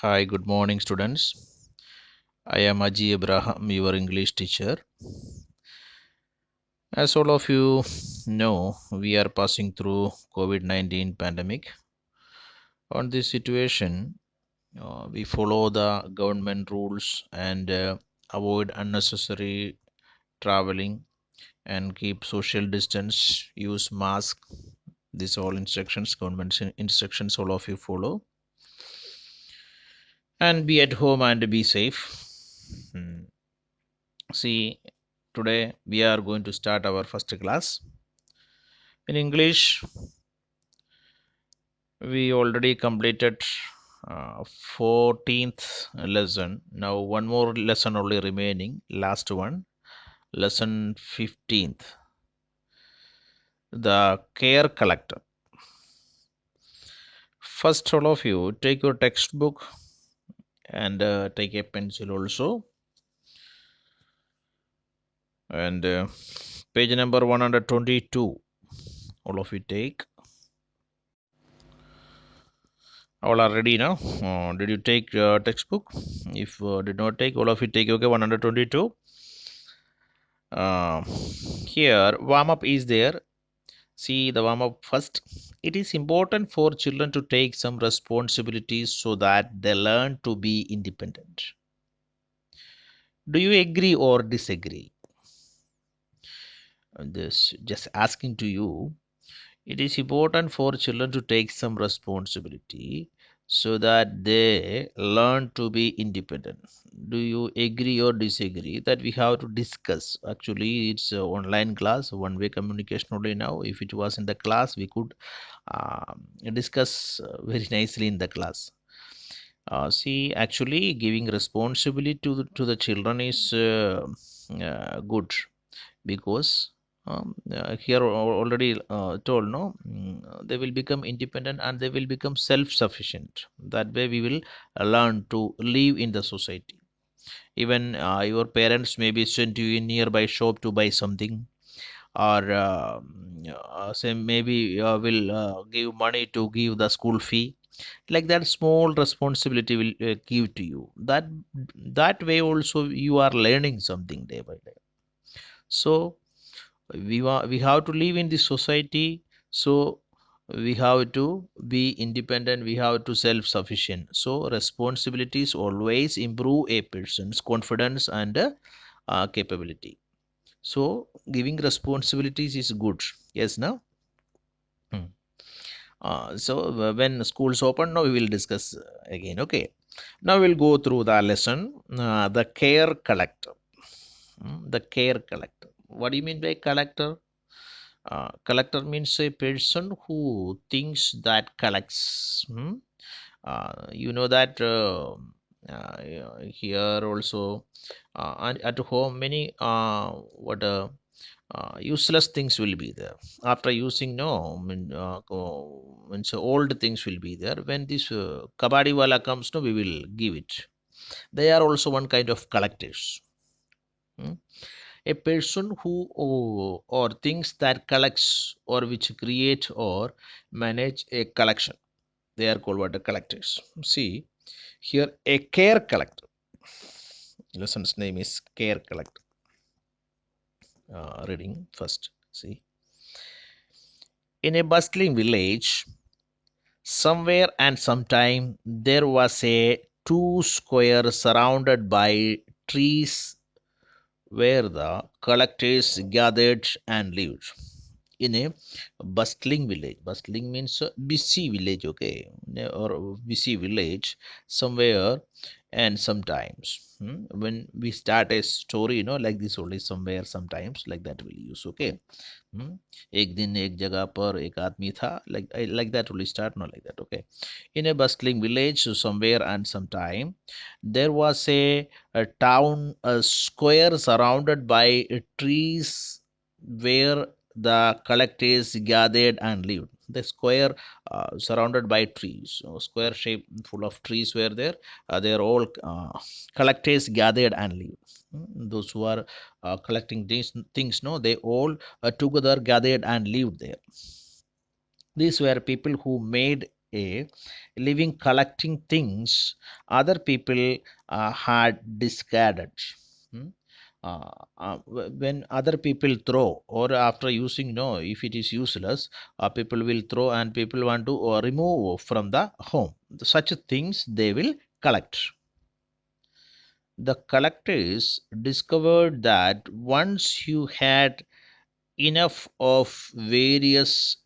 Hi, good morning, students. I am Aji Abraham, your English teacher. As all of you know, we are passing through COVID-19 pandemic. On this situation, we follow the government rules and avoid unnecessary traveling and keep social distance, use mask. These all instructions, government instructions, all of you follow. And be at home and be safe. See, today we are going to start our first class. In English, we already completed 14th lesson. Now one more lesson only remaining, last one, lesson 15th, the care collector. First, all of you take your textbook and take a pencil also, and page number 122, all of you take. All are ready now. Did you take textbook? If did not take, all of you take. Okay, 122. Here warm up is there. See the warm up first. It is important for children to take some responsibilities so that they learn to be independent. Do you agree or disagree? This just asking to you. It is important for children to take some responsibility so that they learn to be independent. Do you agree or disagree that we have to discuss? Actually, it's a online class, one way communication only now. If it was in the class, we could discuss very nicely in the class. See, actually, giving responsibility to the children is good because here already told no, they will become independent and they will become self-sufficient. That way we will learn to live in the society. Even your parents maybe send you in nearby shop to buy something, or say maybe will give money to give the school fee. Like that small responsibility will give to you. That way also you are learning something day by day. So we have to live in this society, so we have to be independent, we have to self sufficient. So responsibilities always improve a person's confidence and capability. So giving responsibilities is good. Yes, now. Hmm. When schools open, now we will discuss again. Okay, now we'll go through the lesson, the care collector. The care collector, what do you mean by collector? Collector means a person who thinks that collects. You know that here also and at home many what useless things will be there. After using, no, means old things will be there. When this kabadi wala comes, no, we will give it. They are also one kind of collectors. Hmm? A person who or things that collects or which create or manage a collection, they are called what? Collectors. See, here a care collector, lesson's name is care collector. Reading first. See, in a bustling village somewhere and sometime there was a two square surrounded by trees where the collectors gathered and lived. In a bustling village, bustling means busy village, okay, or busy village somewhere and sometimes. When we start a story, like this only, somewhere sometimes, like that we'll use. Okay. hmm? एक दिन एक जगह पर एक आदमी था, like that will start, not like that. Okay. In a bustling village, so somewhere and sometime there was a town, a square surrounded by trees where the collectors gathered and lived. The square surrounded by trees, so square shape full of trees were there. They are all collectors gathered and lived. Those who are collecting these things, no, they all together gathered and lived there. These were people who made a living collecting things other people had discarded. Hmm? When other people throw or after using, no, if it is useless, people will throw and people want to remove from the home. Such things they will collect. The collectors discovered that once you had enough of various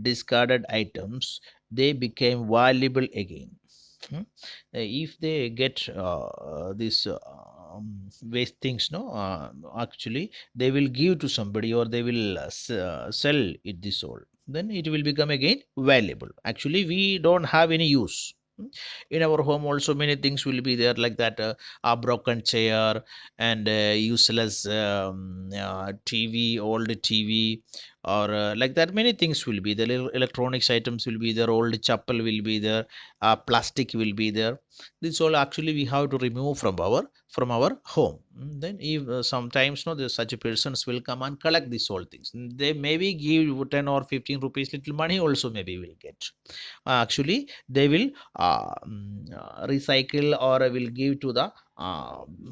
discarded items, they became valuable again. Hmm? If they get these waste things, no, actually they will give to somebody or they will sell it this all. Then it will become again valuable. Actually, we don't have any use. Hmm? In our home, also many things will be there like that. A broken chair and useless TV, old TV, or like that. Many things will be there. Electronics items will be there. Old chapel will be there. Plastic will be there. This all actually we have to remove from our home. Then if sometimes, no, there's such persons will come and collect these all things. They maybe give 10 or 15 rupees little money also maybe will get. Actually they will recycle or will give to the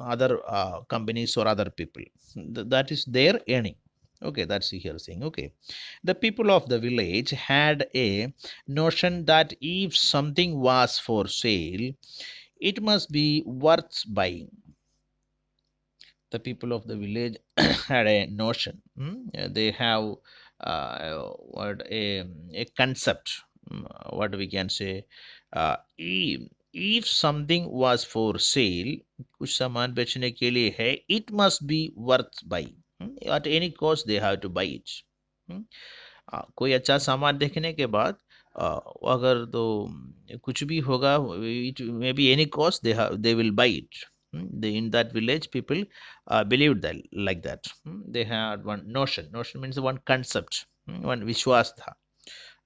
other companies or other people. That is their earning. Okay, that's here saying. Okay, the people of the village had a notion that if something was for sale, it must be worth buying. The people of the village had a notion. They have what a concept. What we can say, if something was for sale, कुछ सामान बेचने के लिए है, it must be worth buying. At any cost they have to buy it. हम्म, कोई अच्छा सामान देखने के बाद अगर तो कुछ भी होगा, it may be any cost they will buy it. In that village people believed that like that. They had one notion means one concept. One vishwas tha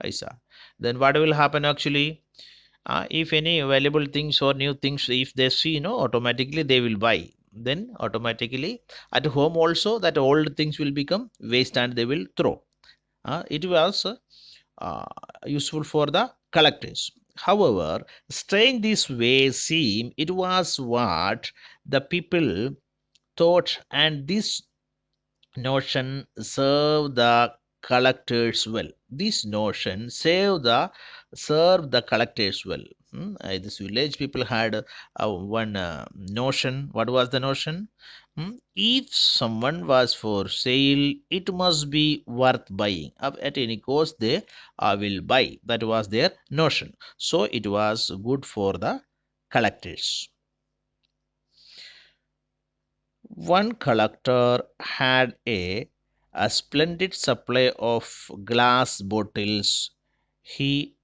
aisa. Then what will happen actually, if any valuable things or new things if they see, automatically they will buy. Then automatically at home also that old things will become waste and they will throw. It was uh, useful for the collectors. However, staying this way seem it was what the people thought, and this notion serve the collectors well. This notion serve the collectors well. This village people had one notion. What was the notion? If someone was for sale, it must be worth buying. At any cost, they will buy. That was their notion. So it was good for the collectors. One collector had a splendid supply of glass bottles. He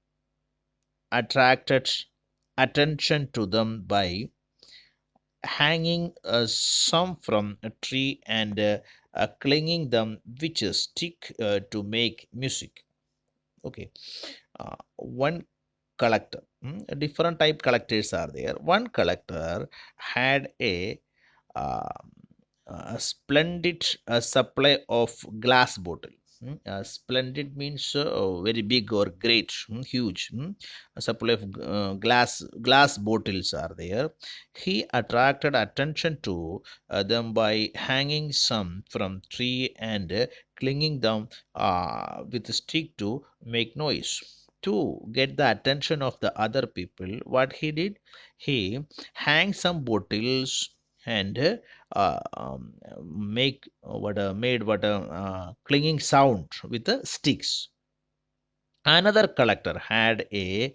attracted attention to them by hanging some from a tree and clinging them which a stick to make music. Okay, one collector. Different type collectors are there. One collector had um, a splendid supply of glass bottle. Splendid means very big or great, huge. A supply of glass bottles are there. He attracted attention to them by hanging some from tree and clinging them with a stick to make noise. To get the attention of the other people, what he did, he hang some bottles and make what made what a clinging sound with the sticks. Another collector had a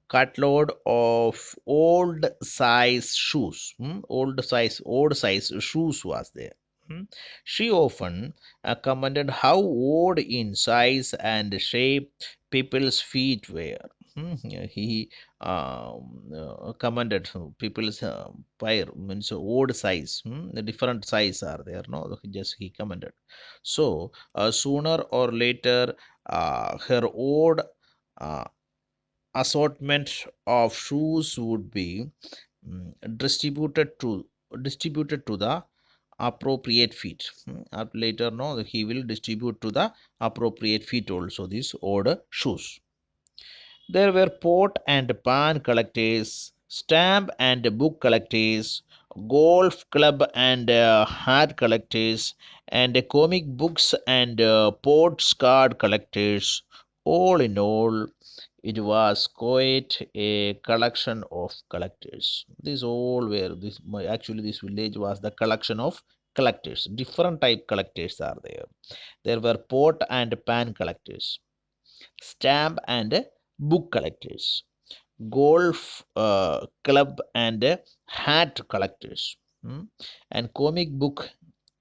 cartload of old size shoes was there. She often commented how old in size and shape people's feet were. He commented people's pair means old size. The different size are there. No, just he commented. So sooner or later her old uh, assortment of shoes would be mm, distributed to the appropriate feet. Later, no, he will distribute to the appropriate feet also these old shoes. There were pot and pan collectors, stamp and book collectors, golf club and hat collectors, and comic books and postcard collectors. All in all, it was quite a collection of collectors. These all were actually this village was the collection of collectors. Different type collectors are there. There were pot and pan collectors, stamp and book collectors, golf club and hat collectors, and comic book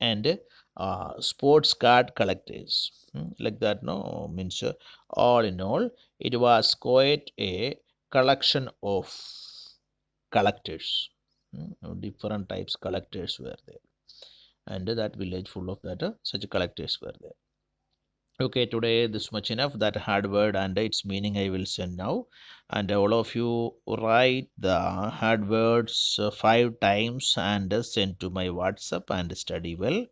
and sports card collectors. Like that, no means all in all, it was quite a collection of collectors. Different types collectors were there, and that village full of that such collectors were there. Okay, today this much enough. That hard word and its meaning I will send now. And all of you write the hard words 5 times and send to my WhatsApp and study well.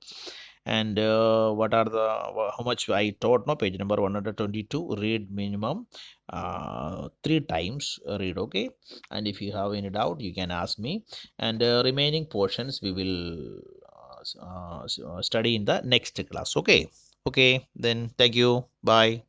And what are the how much I taught? No, page number 122. Read minimum 3 times. Read, okay. And if you have any doubt, you can ask me. And remaining portions we will study in the next class. Okay. Okay, then thank you. Bye.